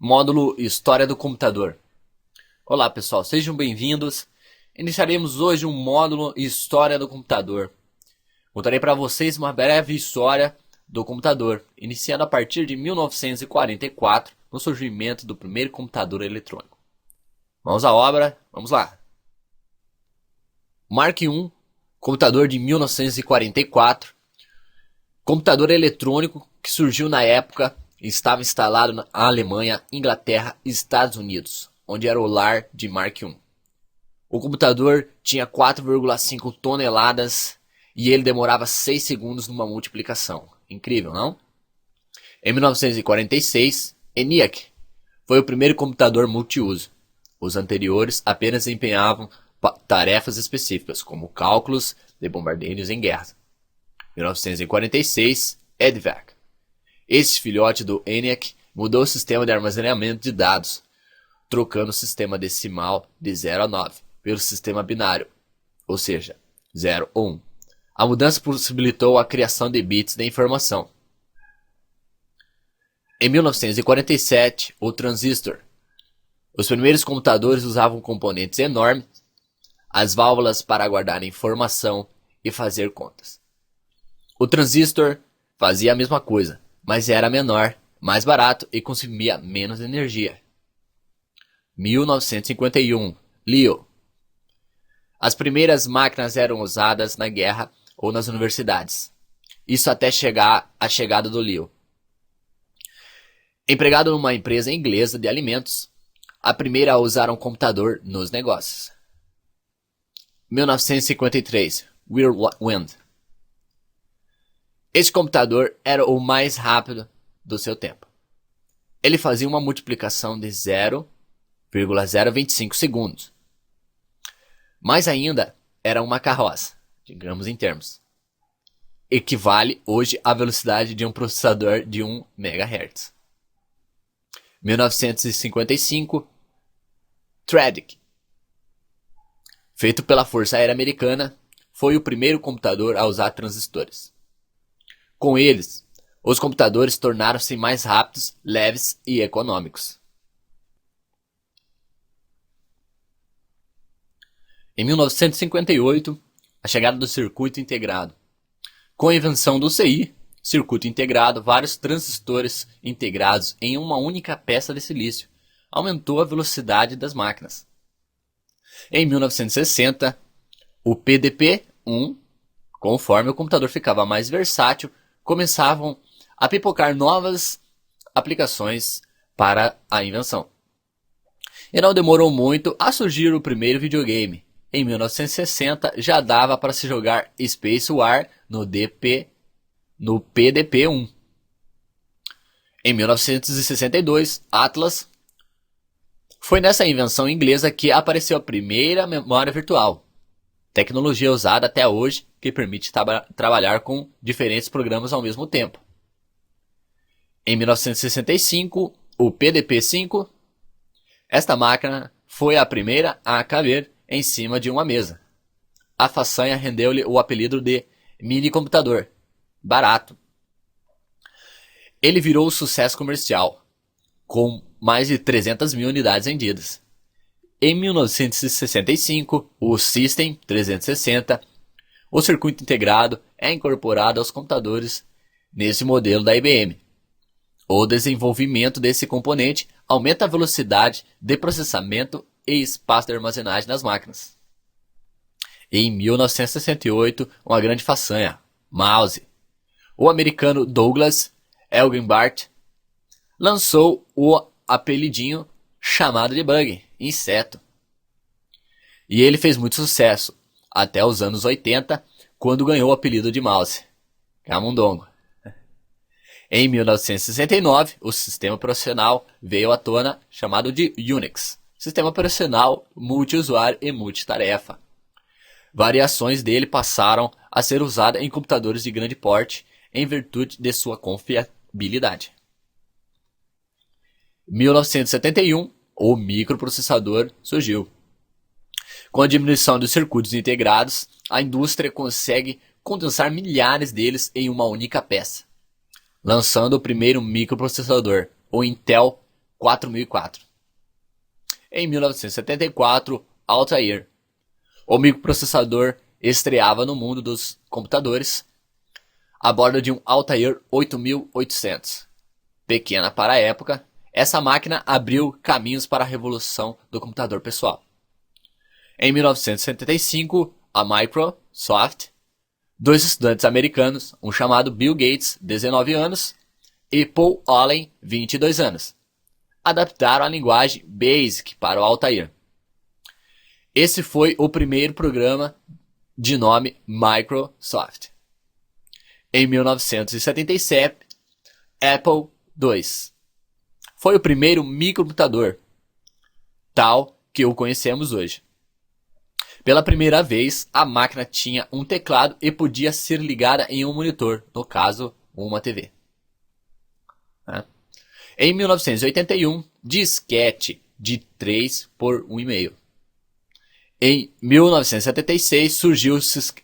Módulo História do Computador. Olá pessoal, sejam bem-vindos. Iniciaremos hoje um módulo História do Computador. Contarei para vocês uma breve história do computador, iniciando a partir de 1944, no surgimento do primeiro computador eletrônico. Vamos à obra, vamos lá. Mark I, computador de 1944, computador eletrônico que surgiu na época e estava instalado na Alemanha, Inglaterra e Estados Unidos, onde era o lar de Mark I. O computador tinha 4,5 toneladas e ele demorava 6 segundos numa multiplicação. Incrível, não? Em 1946, ENIAC foi o primeiro computador multiuso. Os anteriores apenas desempenhavam tarefas específicas, como cálculos de bombardeios em guerra. 1946, EDVAC. Esse filhote do ENIAC mudou o sistema de armazenamento de dados, trocando o sistema decimal de 0 a 9 pelo sistema binário, ou seja, 0 ou 1. A mudança possibilitou a criação de bits de informação. Em 1947, o transistor. Os primeiros computadores usavam componentes enormes, as válvulas para guardar informação e fazer contas. O transistor fazia a mesma coisa, mas era menor, mais barato e consumia menos energia. 1951, Leo. As primeiras máquinas eram usadas na guerra ou nas universidades. Isso até chegar à chegada do Leo. Empregado numa empresa inglesa de alimentos, a primeira a usar um computador nos negócios. 1953, Whirlwind. Este computador era o mais rápido do seu tempo. Ele fazia uma multiplicação de 0,025 segundos. Mais ainda, era uma carroça, digamos em termos. Equivale hoje à velocidade de um processador de 1 MHz. 1955, TREDIC. Feito pela Força Aérea Americana, foi o primeiro computador a usar transistores. Com eles, os computadores tornaram-se mais rápidos, leves e econômicos. Em 1958, a chegada do circuito integrado. Com a invenção do CI, circuito integrado, vários transistores integrados em uma única peça de silício, aumentou a velocidade das máquinas. Em 1960, o PDP-1, conforme o computador ficava mais versátil, começavam a pipocar novas aplicações para a invenção. E não demorou muito a surgir o primeiro videogame. Em 1960 já dava para se jogar Space War no PDP-1. Em 1962, Atlas. Foi nessa invenção inglesa que apareceu a primeira memória virtual. Tecnologia usada até hoje que permite trabalhar com diferentes programas ao mesmo tempo. Em 1965, o PDP-5. Esta máquina foi a primeira a caber em cima de uma mesa. A façanha rendeu-lhe o apelido de mini-computador, barato. Ele virou um sucesso comercial, com mais de 300 mil unidades vendidas. Em 1965, o System 360, o circuito integrado, é incorporado aos computadores nesse modelo da IBM. O desenvolvimento desse componente aumenta a velocidade de processamento e espaço de armazenagem das máquinas. Em 1968, uma grande façanha, mouse. O americano Douglas Engelbart lançou o apelidinho chamado de bug, inseto. E ele fez muito sucesso, até os anos 80, quando ganhou o apelido de mouse, camundongo. Em 1969, o sistema operacional veio à tona chamado de Unix, sistema operacional multiusuário e multitarefa. Variações dele passaram a ser usadas em computadores de grande porte em virtude de sua confiabilidade. 1971, o microprocessador surgiu. Com a diminuição dos circuitos integrados, a indústria consegue condensar milhares deles em uma única peça, lançando o primeiro microprocessador, o Intel 4004. Em 1974, Altair. O microprocessador estreava no mundo dos computadores a bordo de um Altair 8800. Pequena para a época, essa máquina abriu caminhos para a revolução do computador pessoal. Em 1975, a Microsoft, dois estudantes americanos, um chamado Bill Gates, 19 anos, e Paul Allen, 22 anos, adaptaram a linguagem BASIC para o Altair. Esse foi o primeiro programa de nome Microsoft. Em 1977, Apple II foi o primeiro microcomputador, tal que o conhecemos hoje. Pela primeira vez, a máquina tinha um teclado e podia ser ligada em um monitor, no caso, uma TV. Em 1981, disquete de 3 por 1,5. Em 1976, surgiu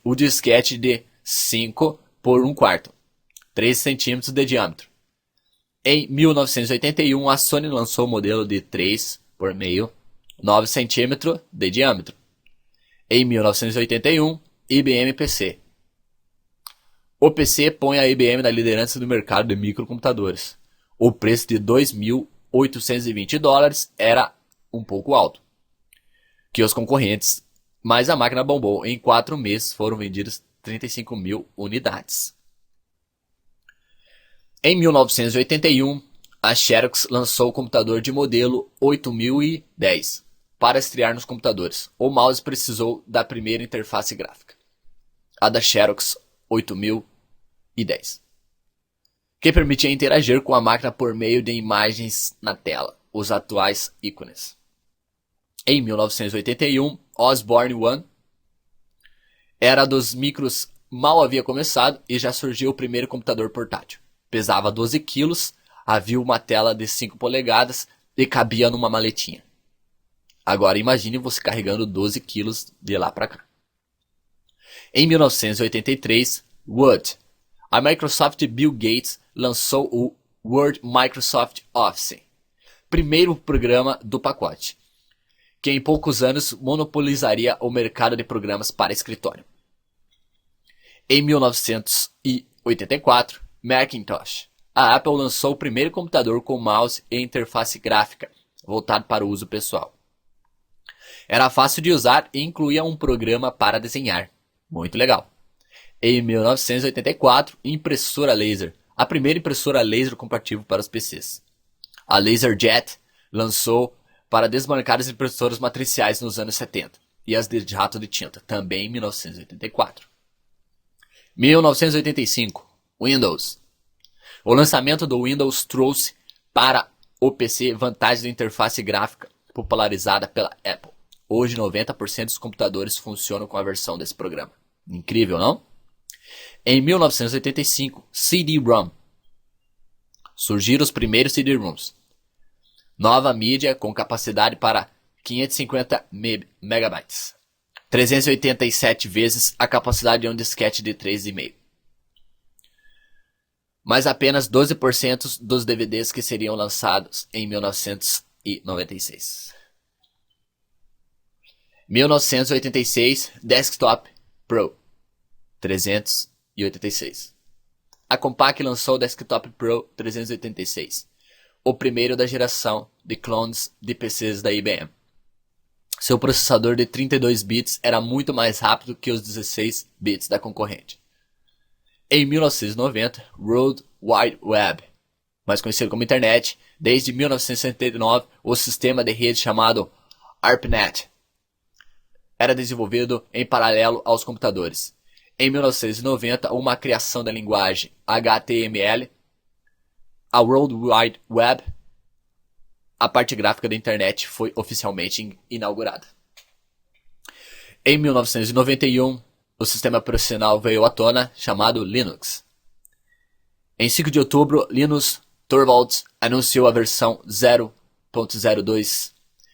o disquete de 5 por 1/4, 3 centímetros de diâmetro. Em 1981, a Sony lançou o modelo de 3 por meio, 9 centímetros de diâmetro. Em 1981, IBM PC. O PC põe a IBM na liderança do mercado de microcomputadores. O preço de $2.820 era um pouco alto que os concorrentes, mas a máquina bombou. Em 4 meses foram vendidas 35 mil unidades. Em 1981, a Xerox lançou o computador de modelo 8010 para estrear nos computadores. O mouse precisou da primeira interface gráfica, a da Xerox 8010, que permitia interagir com a máquina por meio de imagens na tela, os atuais ícones. Em 1981, Osborne One era dos micros, mal havia começado e já surgiu o primeiro computador portátil. Pesava 12 quilos, havia uma tela de 5 polegadas e cabia numa maletinha. Agora imagine você carregando 12 quilos de lá para cá. Em 1983, Word. A Microsoft Bill Gates lançou o Word Microsoft Office, primeiro programa do pacote, que em poucos anos monopolizaria o mercado de programas para escritório. Em 1984, Macintosh. A Apple lançou o primeiro computador com mouse e interface gráfica, voltado para o uso pessoal. Era fácil de usar e incluía um programa para desenhar. Muito legal. Em 1984, impressora laser. A primeira impressora laser compatível para os PCs. A LaserJet lançou para desmarcar as impressoras matriciais nos anos 70 e as de jato de tinta, também em 1984. 1985, Windows. O lançamento do Windows trouxe para o PC vantagens de interface gráfica popularizada pela Apple. Hoje 90% dos computadores funcionam com a versão desse programa. Incrível, não? Em 1985, CD-ROM. Surgiram os primeiros CD-ROMs. Nova mídia com capacidade para 550 MB. 387 vezes a capacidade de um disquete de 3,5. Mas apenas 12% dos DVDs que seriam lançados em 1996. 1986, Desktop Pro 386. A Compaq lançou o Desktop Pro 386, o primeiro da geração de clones de PCs da IBM. Seu processador de 32 bits era muito mais rápido que os 16 bits da concorrente. Em 1990, World Wide Web, mais conhecido como Internet, desde 1969, o sistema de rede chamado ARPANET era desenvolvido em paralelo aos computadores. Em 1990, uma criação da linguagem HTML, a World Wide Web, a parte gráfica da internet, foi oficialmente inaugurada. Em 1991, o sistema operacional veio à tona, chamado Linux. Em 5 de outubro, Linus Torvalds anunciou a versão 0.02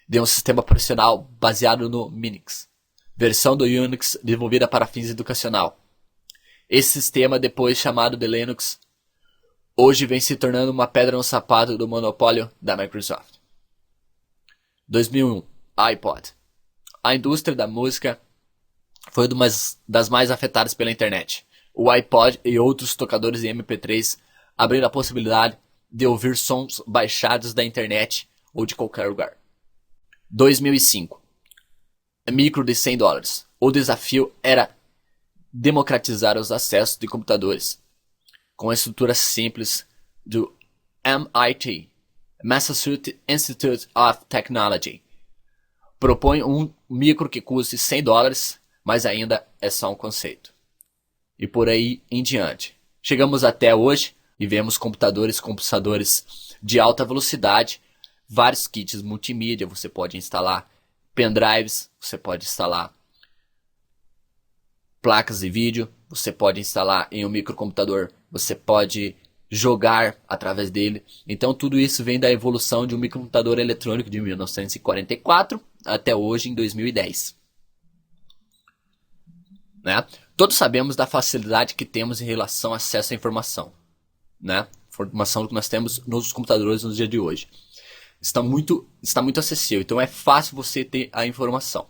de um sistema operacional baseado no Minix, versão do Unix desenvolvida para fins educacional. Esse sistema, depois chamado de Linux, hoje vem se tornando uma pedra no sapato do monopólio da Microsoft. 2001, iPod. A indústria da música foi uma das mais afetadas pela internet. O iPod e outros tocadores de MP3 abriram a possibilidade de ouvir sons baixados da internet ou de qualquer lugar. 2005. Micro de $100. O desafio era democratizar os acessos de computadores com a estrutura simples do MIT, Massachusetts Institute of Technology. Propõe um micro que custe $100, mas ainda é só um conceito. E por aí em diante. Chegamos até hoje e vemos computadores com processadores de alta velocidade, vários kits multimídia, você pode instalar pendrives, você pode instalar placas de vídeo, você pode instalar em um microcomputador, você pode jogar através dele. Então tudo isso vem da evolução de um microcomputador eletrônico de 1944 até hoje em 2010. Né? Todos sabemos da facilidade que temos em relação ao acesso à informação. Né? Informação que nós temos nos computadores no dia de hoje. Está muito acessível, então é fácil você ter a informação.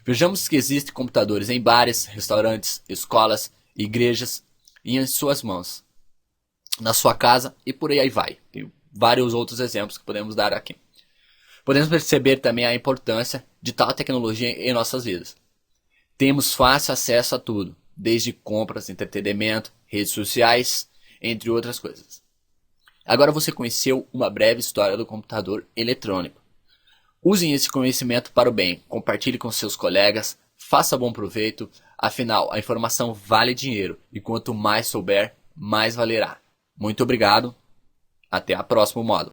Vejamos que existem computadores em bares, restaurantes, escolas, igrejas e em suas mãos, na sua casa e por aí vai. Tem vários outros exemplos que podemos dar aqui. Podemos perceber também a importância de tal tecnologia em nossas vidas. Temos fácil acesso a tudo, desde compras, entretenimento, redes sociais, entre outras coisas. Agora você conheceu uma breve história do computador eletrônico. Usem esse conhecimento para o bem, compartilhe com seus colegas, faça bom proveito, afinal a informação vale dinheiro e quanto mais souber, mais valerá. Muito obrigado, até a próxima módulo.